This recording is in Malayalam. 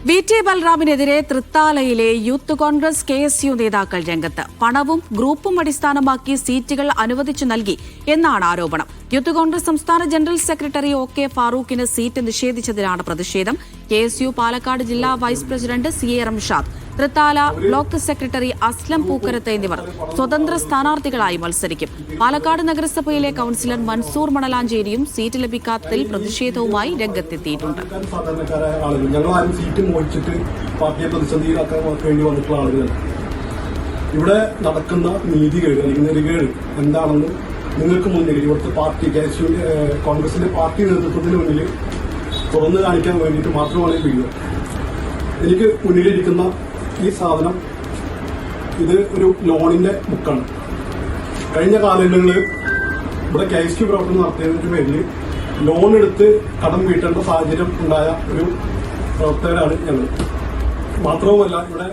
വി.ടി. ബൽറാമിനെതിരെ തൃത്താലയിലെ യൂത്ത് കോൺഗ്രസ് KSU നേതാക്കൾ രംഗത്ത്. പണവും ഗ്രൂപ്പും അടിസ്ഥാനമാക്കി സീറ്റുകൾ അനുവദിച്ചു നൽകി എന്നാണ് ആരോപണം. യൂത്ത് കോൺഗ്രസ് സംസ്ഥാന ജനറൽ സെക്രട്ടറി OK ഫാറൂഖിന് സീറ്റ് നിഷേധിച്ചതിനാണ് പ്രതിഷേധം. KSU പാലക്കാട് ജില്ലാ vice president CA Ramshad, Thrithala block secretary Aslam Pookkarath എന്നിവർ സ്വതന്ത്ര സ്ഥാനാർത്ഥികളായി മത്സരിക്കും. പാലക്കാട് നഗരസഭയിലെ കൌൺസിലർ മൻസൂർ മണലാഞ്ചേരിയും സീറ്റ് ലഭിക്കാത്തതിൽ പ്രതിഷേധവുമായി രംഗത്തെത്തിയിട്ടുണ്ട്. പാർട്ടിയെ പ്രതിസന്ധിയിലാക്കാൻ വേണ്ടി വന്നിട്ടുള്ള ആളുകളാണ്. ഇവിടെ നടക്കുന്ന നീതികേട് അല്ലെങ്കിൽ നെറികേട് എന്താണെന്ന് നിങ്ങൾക്ക് മുന്നിൽ ഇവിടുത്തെ പാർട്ടി കോൺഗ്രസിന്റെ പാർട്ടി നേതൃത്വത്തിന് മുന്നിൽ തുറന്നു കാണിക്കാൻ വേണ്ടിയിട്ട് മാത്രമാണ് ഈ വീഡിയോ. എനിക്ക് മുന്നിലിരിക്കുന്ന ഈ സാധനം ഇത് ഒരു ലോണിന്റെ ബുക്കാണ്. കഴിഞ്ഞ കാലങ്ങളിൽ ഇവിടെ KSU പ്രവർത്തനം നടത്തിയതിന്റെ പേരിൽ ലോൺ എടുത്ത് കടം വീട്ടേണ്ട സാഹചര്യം ഉണ്ടായ ഒരു പ്രവർത്തകരാണ് ഞങ്ങൾ. മാത്രവുമല്ല ഇവിടെ